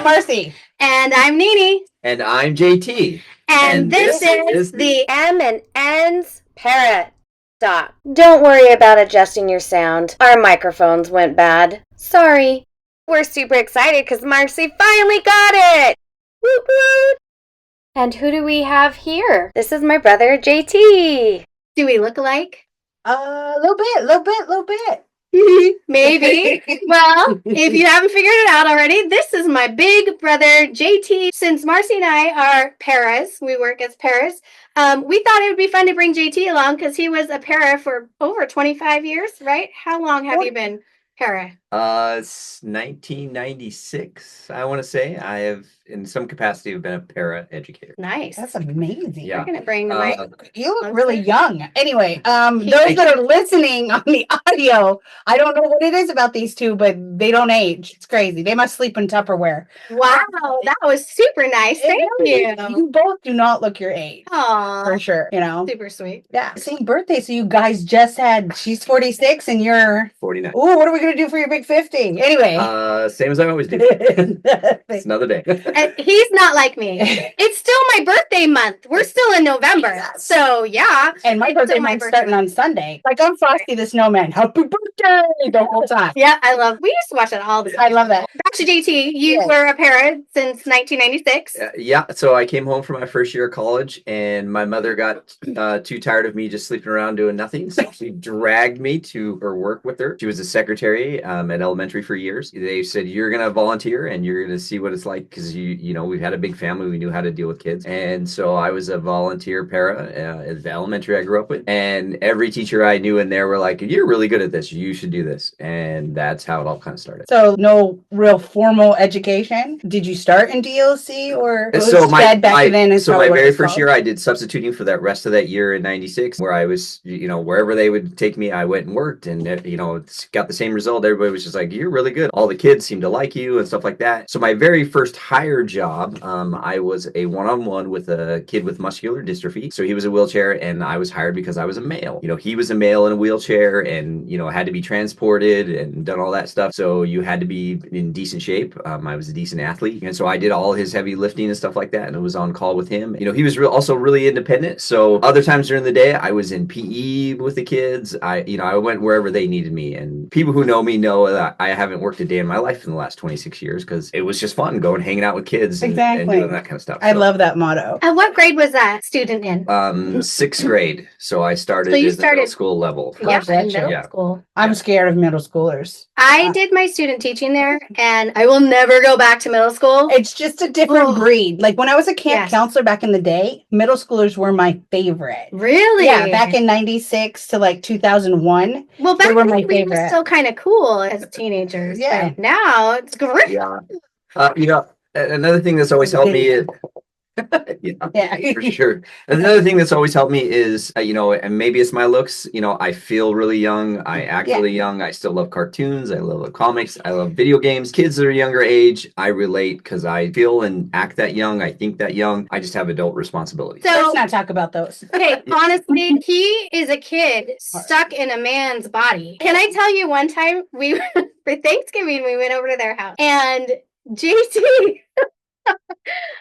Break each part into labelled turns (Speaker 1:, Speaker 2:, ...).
Speaker 1: Marcie.
Speaker 2: And I'm Nini.
Speaker 3: And I'm JT.
Speaker 2: And this is the M and N's Para-dox. Don't worry about adjusting your sound. Our microphones went bad. Sorry. We're super excited because Marcie finally got it. Woot woot. And who do we have here? This is my brother, JT. Do we look alike?
Speaker 1: A little bit.
Speaker 2: Maybe. Well, if you haven't figured it out already, this is my big brother, JT. Since Marcie and I are paras, we work as paras, we thought it would be fun to bring JT along because he was a para for over 25 years, right? How long have you been para?
Speaker 3: It's 1996, I want to say. I have, in some capacity, been a para educator.
Speaker 2: Nice.
Speaker 1: That's amazing.
Speaker 3: Yeah.
Speaker 2: We're going to bring the mic.
Speaker 1: You look really young. Anyway, those that are listening on the audio, I don't know what it is about these two, but they don't age. It's crazy. They must sleep in Tupperware.
Speaker 2: Wow, that was super nice. Thank you.
Speaker 1: You both do not look your age.
Speaker 2: Aww.
Speaker 1: For sure, you know.
Speaker 2: Super sweet.
Speaker 1: Yeah, same birthday. So you guys just had, she's 46 and you're
Speaker 3: 49.
Speaker 1: Oh, what are we going to do for your big 50? Anyway.
Speaker 3: Same as I always do. It's another day.
Speaker 2: And he's not like me. It's still my birthday month. We're still in November. So, yeah.
Speaker 1: And my birthday month's starting on Sunday. Like, I'm Frosty the Snowman. Happy birthday the whole time.
Speaker 2: Yeah, we used to watch it all the time.
Speaker 1: I love that.
Speaker 2: Back to JT. You were a parent since 1996.
Speaker 3: Yeah, so I came home from my first year of college, and my mother got too tired of me just sleeping around doing nothing. So she dragged me to her work with her. She was a secretary at elementary for years. They said, you're going to volunteer and you're going to see what it's like because, you know, we've had a big family. We knew how to deal with kids. And so I was a volunteer para at the elementary I grew up with. And every teacher I knew in there were like, you're really good at this. You should do this. And that's how it all kind of started.
Speaker 1: So no real formal education. Did you start in DLC or
Speaker 3: my very first year I did substituting for that rest of that year in 96 where I was, you know, wherever they would take me, I went and worked and, you know, it's got the same result. Everybody was just like, you're really good. All the kids seem to like you and stuff like that. So my very first hire job, I was a one-on-one with a kid with muscular dystrophy. So he was a wheelchair and I was hired because I was a male. You know, he was a male in a wheelchair and, you know, had to be transported and done all that stuff. So you had to be in decent shape. I was a decent athlete. And so I did all his heavy lifting and stuff like that. And I was on call with him. You know, he was also really independent. So other times during the day, I was in PE with the kids. I went wherever they needed me. And people who know me know that I haven't worked a day in my life in the last 26 years because it was just fun going hanging out with kids and doing that kind of stuff.
Speaker 1: I love that motto.
Speaker 2: And what grade was that student in?
Speaker 3: Sixth grade. So I started at the middle school level.
Speaker 2: Yeah, middle school.
Speaker 1: I'm scared of middle schoolers.
Speaker 2: I did my student teaching there and I will never go back to middle school.
Speaker 1: It's just a different breed. Like when I was a camp counselor back in the day, middle schoolers were my favorite.
Speaker 2: Really?
Speaker 1: Yeah, back in 96 to like 2001.
Speaker 2: Well, back then we were still kind of cool as teenagers. Yeah. But now it's great.
Speaker 3: Yeah. You know, another thing that's always helped me is yeah, for sure. Another thing that's always helped me is, you know, and maybe it's my looks, you know, I feel really young. I act really young. I still love cartoons. I love comics. I love video games. Kids that are younger age, I relate because I feel and act that young. I think that young. I just have adult responsibilities.
Speaker 1: So let's not talk about those.
Speaker 2: Okay, honestly, he is a kid stuck in a man's body. Can I tell you one time for Thanksgiving, we went over to their house and JT...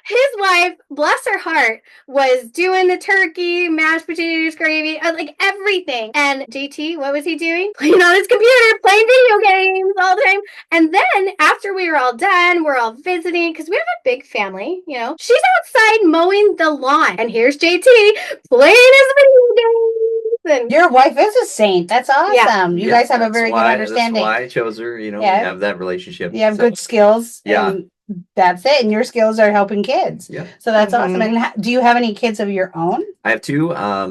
Speaker 2: his wife, bless her heart, was doing the turkey, mashed potatoes, gravy, like everything. And JT, what was he doing? Playing on his computer, playing video games all the time. And then after we were all done, we're all visiting because we have a big family, you know. She's outside mowing the lawn. And here's JT playing his video games. And
Speaker 1: your wife is a saint. That's awesome. You guys have a very good understanding.
Speaker 3: That's why I chose her. You know, we have that relationship.
Speaker 1: You have good skills.
Speaker 3: Yeah.
Speaker 1: That's it. And your skills are helping kids.
Speaker 3: Yeah.
Speaker 1: So that's awesome. And do you have any kids of your own?
Speaker 3: I have two.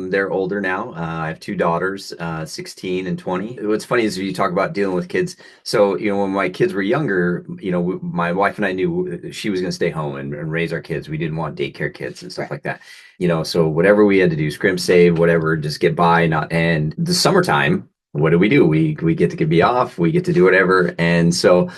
Speaker 3: They're older now. I have two daughters, 16 and 20. What's funny is you talk about dealing with kids. So, you know, when my kids were younger, you know, my wife and I knew she was going to stay home and raise our kids. We didn't want daycare kids and stuff like that. You know, so whatever we had to do, scrimp, save, whatever, just get by. And the summertime, what do? We get to be off. We get to do whatever. And so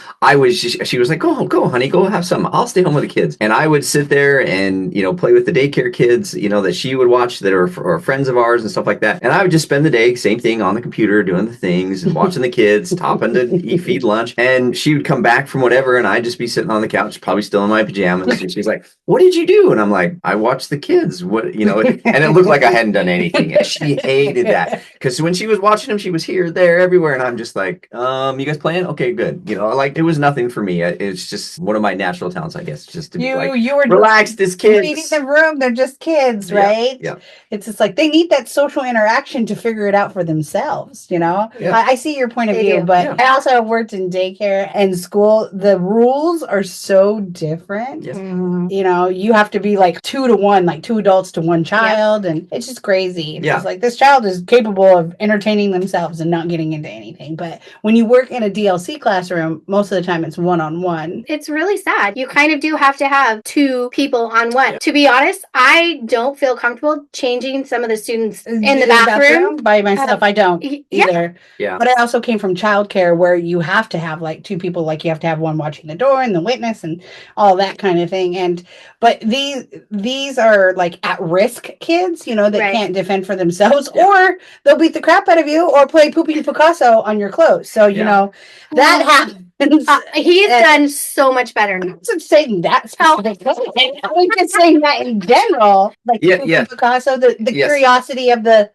Speaker 3: she was like, go, honey, go have some. I'll stay home with the kids. And I would sit there and, play with the daycare kids, that she would watch that are friends of ours and stuff like that. And I would just spend the day, same thing, on the computer, doing the things and watching the kids, topping to feed lunch. And she would come back from whatever, and I'd just be sitting on the couch, probably still in my pajamas. And she's like, what did you do? And I'm like, I watched the kids. What, and it looked like I hadn't done anything. And she hated that, because when she was watching them, she was here, there, everywhere. And I'm just like, you guys playing? Okay, good. Like, it was nothing for me. It's just one of my natural talents, I guess, just to be like, you were relaxed as kids.
Speaker 1: Reading the room, they're just kids, right?
Speaker 3: Yeah.
Speaker 1: It's just like they need that social interaction to figure it out for themselves, Yeah. I see your point of view, but I also have worked in daycare and school. The rules are so different.
Speaker 3: Yes.
Speaker 1: You have to be like 2 to 1, like 2 adults to 1 child, and it's just crazy. It's like this child is capable of entertaining themselves and not getting into anything. But when you work in a DLC classroom, most of the time it's one-on-one.
Speaker 2: It's really sad. You kind of do have to have 2 people on one. Yeah. To be honest, I don't feel comfortable changing some of the students in the bathroom
Speaker 1: by myself. I don't either.
Speaker 3: Yeah.
Speaker 1: But I also came from childcare where you have to have like 2 people, like you have to have one watching the door and the witness and all that kind of thing. But these are like at-risk kids, that can't defend for themselves, or they'll beat the crap out of you or play Poopy Picasso on your clothes. So, that happens.
Speaker 2: He's done so much better now.
Speaker 1: I'm saying that specifically. I'm just saying that in general. Like Poopy Picasso, the curiosity of the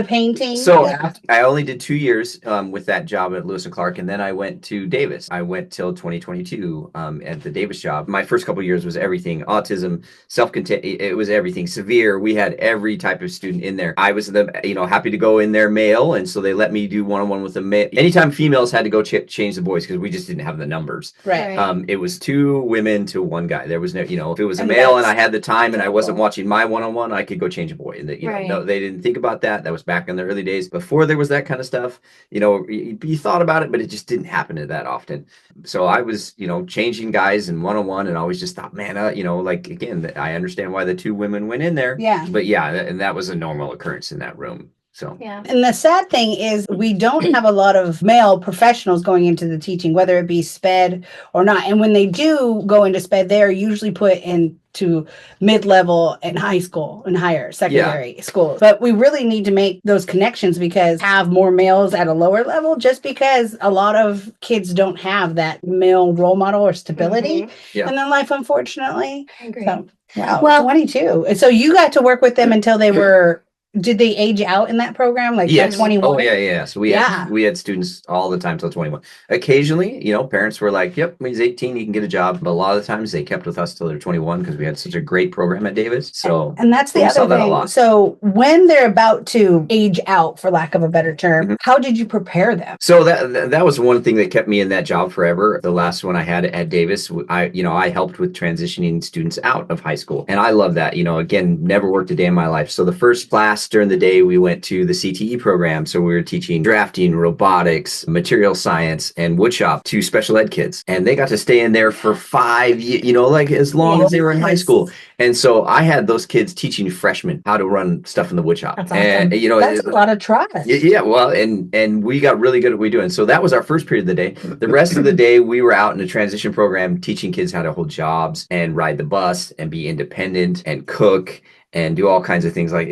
Speaker 1: painting.
Speaker 3: So I only did 2 years with that job at Lewis and Clark, and then I went to Davis. I went till 2022 at the Davis job. My first couple of years was everything: autism, self-contained. It was everything severe. We had every type of student in there. I was happy to go in there male, and so they let me do one-on-one with the male. Anytime females had to go change the boys, because we just didn't have the numbers.
Speaker 1: Right.
Speaker 3: It was 2 women to 1 guy. There was no, if it was a male and I had the time and I wasn't watching my one-on-one, I could go change a boy. And no, they didn't think about that. That was back in the early days before there was that kind of stuff. You thought about it, but it just didn't happen that often. So I was, changing guys and one-on-one, and I always just thought, man, again, I understand why the 2 women went in there.
Speaker 1: Yeah.
Speaker 3: But and that was a normal occurrence in that room. So
Speaker 1: and the sad thing is we don't have a lot of male professionals going into the teaching, whether it be SPED or not. And when they do go into SPED, they are usually put into mid-level and high school and higher secondary schools. But we really need to make those connections, because have more males at a lower level, just because a lot of kids don't have that male role model or stability in their life, unfortunately.
Speaker 2: I agree.
Speaker 1: So, well, 22. And so you got to work with them until they were... Did they age out in that program? Like 21?
Speaker 3: Oh, yeah. So we had students all the time till 21. Occasionally, parents were like, yep, when he's 18, he can get a job. But a lot of the times they kept with us till they're 21, because we had such a great program at Davis. So
Speaker 1: and that's the other thing. So when they're about to age out, for lack of a better term, how did you prepare them?
Speaker 3: So that was one thing that kept me in that job forever. The last one I had at Davis, I helped with transitioning students out of high school. And I love that. Again, never worked a day in my life. So the first class during the day, we went to the CTE program. So we were teaching drafting, robotics, material science, and woodshop to special ed kids. And they got to stay in there for 5 years, as long as they were in high school. And so I had those kids teaching freshmen how to run stuff in the woodshop.
Speaker 1: That's awesome.
Speaker 3: And
Speaker 1: that's a lot of trust.
Speaker 3: Yeah, well, and we got really good at what we do. And so that was our first period of the day. The rest of the day, we were out in a transition program teaching kids how to hold jobs and ride the bus and be independent and cook and do all kinds of things. Like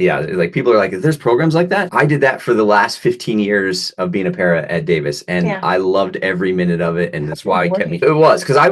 Speaker 3: people are like, there's programs like that. I did that for the last 15 years of being a para at Davis, and I loved every minute of it. And that's why it kept me. It was because I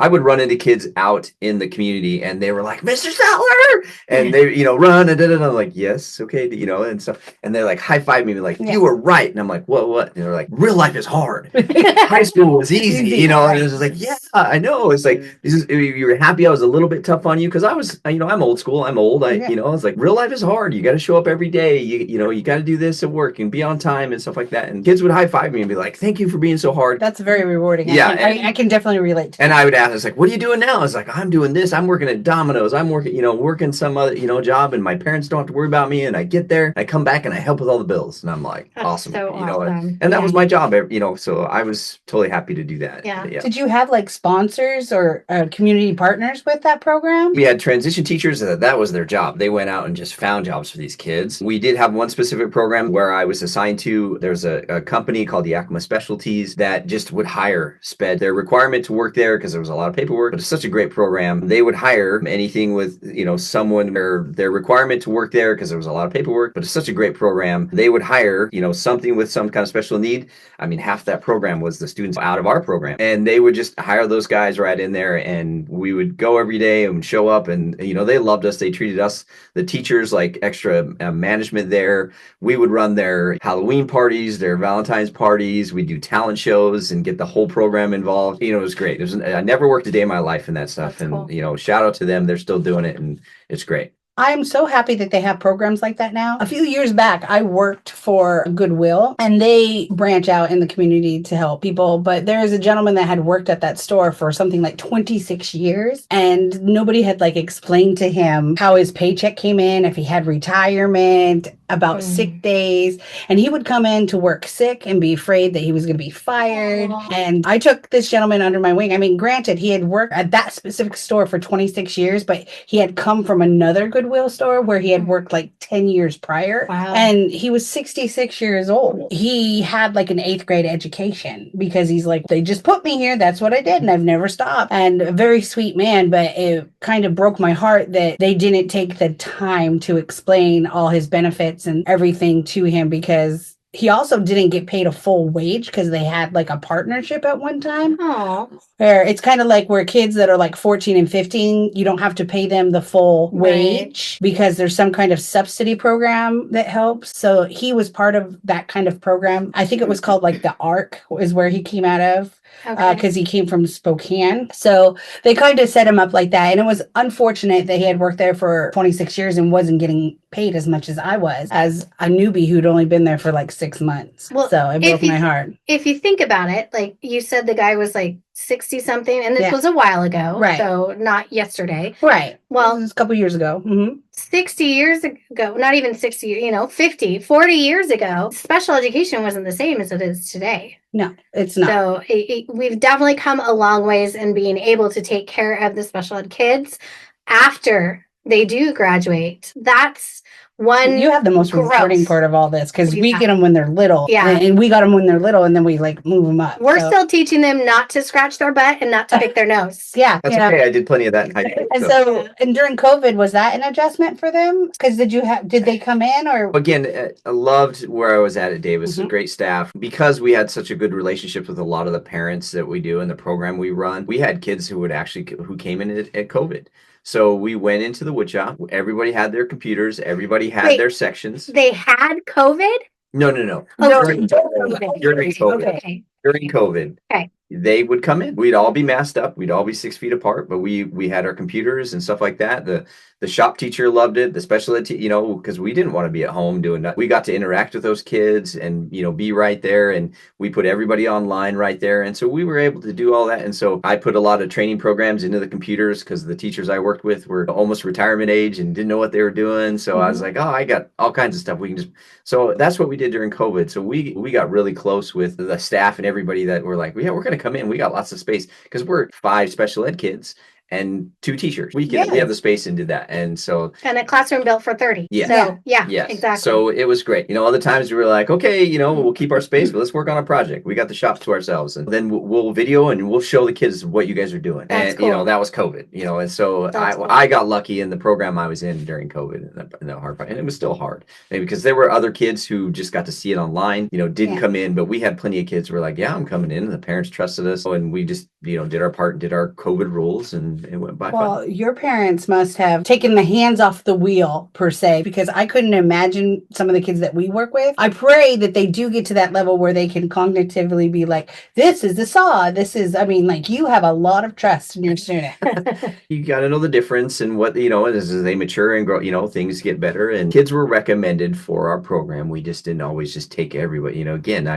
Speaker 3: would run into kids out in the community, and they were like, Mr. Settler, and they run and I'm like, yes, okay, and stuff. And they like high-five me, like, you were right. And I'm like, what? And they're like, real life is hard. High school was easy, And it was like, yeah, I know. It's like you were happy I was a little bit tough on you, because I was, I'm old school. I'm old. It's like real life is hard. You got to show up every day. You got to do this at work and be on time and stuff like that. And kids would high five me and be like, "Thank you for being so hard."
Speaker 1: That's very rewarding.
Speaker 3: Yeah,
Speaker 1: I can definitely relate to that.
Speaker 3: And I would ask, it's like, "What are you doing now?" I was like, "I'm doing this. I'm working at Domino's. I'm working working some other, job, and my parents don't have to worry about me, and I get there, I come back and I help with all the bills, and I'm like,
Speaker 2: That's
Speaker 3: awesome.
Speaker 2: so awesome.
Speaker 3: And that was my job, so I was totally happy to do that.
Speaker 2: Yeah.
Speaker 1: Did you have like sponsors or community partners with that program?
Speaker 3: We had transition teachers that was their job. They went out and just found jobs for these kids. We did have one specific program where I was assigned to. There's a company called the Yakima Specialties that just would hire sped. Their requirement to work there, because there was a lot of paperwork, but it's such a great program. They would hire anything with, someone, or their requirement to work there, because there was a lot of paperwork, but it's such a great program. They would hire, something with some kind of special need. I mean, half that program was the students out of our program, and they would just hire those guys right in there, and we would go every day and show up, and they loved us. They treated us, the teachers, like extra management there. We would run their Halloween parties, their Valentine's parties. We do talent shows and get the whole program involved. It was great. I never worked a day in my life in that stuff.
Speaker 2: That's
Speaker 3: and
Speaker 2: cool.
Speaker 3: Shout out to them. They're still doing it, and it's great.
Speaker 1: I'm so happy that they have programs like that now. A few years back, I worked for Goodwill, and they branch out in the community to help people. But there is a gentleman that had worked at that store for something like 26 years, and nobody had explained to him how his paycheck came in, if he had retirement, about sick days. And he would come in to work sick and be afraid that he was going to be fired. And I took this gentleman under my wing. I mean, granted, he had worked at that specific store for 26 years, but he had come from another Goodwill store where he had worked 10 years prior.
Speaker 2: Wow.
Speaker 1: And he was 66 years old. He had an 8th grade education, because he's like, they just put me here. That's what I did. And I've never stopped. And a very sweet man, but it kind of broke my heart that they didn't take the time to explain all his benefits and everything to him, because he also didn't get paid a full wage, because they had a partnership at one time.
Speaker 2: Oh,
Speaker 1: Where it's kind of like where kids that are 14 and 15, you don't have to pay them the full wage, because there's some kind of subsidy program that helps. So he was part of that kind of program. I think it was called the ARC is where he came out of. Because he came from Spokane. So they kind of set him up like that. And it was unfortunate that he had worked there for 26 years and wasn't getting paid as much as I was, as a newbie who'd only been there for 6 months. Well, so it broke my heart.
Speaker 2: If you think about it, you said the guy was 60 something, and this was a while ago.
Speaker 1: Right.
Speaker 2: So not yesterday.
Speaker 1: Right.
Speaker 2: Well,
Speaker 1: this was a couple years ago.
Speaker 2: 60 years ago, not even 60, 50, 40 years ago, special education wasn't the same as it is today.
Speaker 1: No, it's not.
Speaker 2: So we've definitely come a long ways in being able to take care of the special ed kids after they do graduate. That's one.
Speaker 1: You have the most rewarding part of all this, because we get them when they're little.
Speaker 2: Yeah.
Speaker 1: And we got them when they're little, and then we move them up.
Speaker 2: We're still teaching them not to scratch their butt and not to pick their nose.
Speaker 1: Yeah.
Speaker 3: That's okay. I did plenty of that in high school.
Speaker 1: And during COVID, was that an adjustment for them? Because did they come in, or?
Speaker 3: Again, I loved where I was at Davis. Great staff. Because we had such a good relationship with a lot of the parents that we do in the program we run, we had kids who came in at COVID. So we went into the wood shop. Everybody had their computers. Everybody had their sections.
Speaker 2: They had COVID?
Speaker 3: No.
Speaker 2: During
Speaker 3: COVID.
Speaker 2: Okay.
Speaker 3: During COVID.
Speaker 2: Okay.
Speaker 3: They would come in. We'd all be masked up. We'd all be 6 feet apart, but we had our computers and stuff like that. The shop teacher loved it. The special ed, because we didn't want to be at home doing that. We got to interact with those kids and, be right there. And we put everybody online right there. And so we were able to do all that. And so I put a lot of training programs into the computers, because the teachers I worked with were almost retirement age and didn't know what they were doing. So I was like, I got all kinds of stuff. So that's what we did during COVID. So we got really close with the staff and everybody that were like, yeah, we're going to come in. We got lots of space, because we're 5 special ed kids and 2 teachers. We have the space and did that. And so. And
Speaker 2: a classroom built for 30.
Speaker 3: Yeah.
Speaker 2: So, exactly.
Speaker 3: So it was great. Other times we were like, okay, we'll keep our space, but let's work on a project. We got the shop to ourselves, and then we'll video and we'll show the kids what you guys are doing.
Speaker 2: That's
Speaker 3: and,
Speaker 2: cool.
Speaker 3: That was COVID, and so I got lucky in the program I was in during COVID and the hard part. And it was still hard, maybe because there were other kids who just got to see it online, didn't come in, but we had plenty of kids who were like, yeah, I'm coming in. And the parents trusted us. And we just, did our part and did our COVID rules, and it went by fine.
Speaker 1: Your parents must have taken the hands off the wheel, per se, because I couldn't imagine some of the kids that we work with. I pray that they do get to that level where they can cognitively be like, this is the saw. You have a lot of trust in your student.
Speaker 3: You got to know the difference and what, as they mature and grow, things get better. And kids were recommended for our program. We just didn't always just take everybody. Again,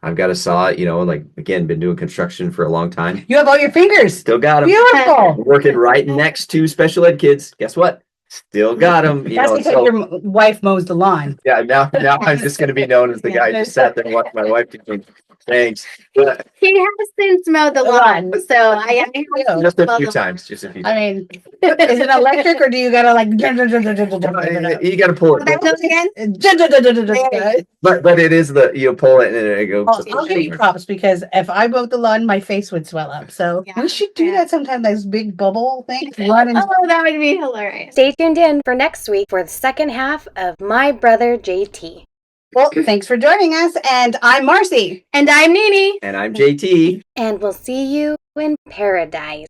Speaker 3: I've got a saw, again, been doing construction for a long time.
Speaker 1: You have all your fingers.
Speaker 3: Still got them.
Speaker 1: Beautiful.
Speaker 3: Working right next to special ed kids. Guess what? Still got him.
Speaker 1: That's because your wife mows the lawn.
Speaker 3: Yeah, now I'm just going to be known as the guy who just sat there and watched my wife do things. Thanks. But
Speaker 2: He has since mowed the lawn, so I
Speaker 3: just a few times. Just a few times.
Speaker 1: I mean, is it electric or do you gotta like?
Speaker 3: You got to pull it.
Speaker 2: again.
Speaker 3: But it is you pull it and it goes.
Speaker 1: I'll give you props because if I mowed the lawn, my face would swell up. So we should do that sometime. Those big bubble things. Run and
Speaker 2: Oh, that would be hilarious.
Speaker 4: Stay tuned in for next week for the second half of My Brother JT.
Speaker 1: Well, thanks for joining us. And I'm Marcie.
Speaker 2: And I'm Nini.
Speaker 3: And I'm JT.
Speaker 4: And we'll see you in paradise.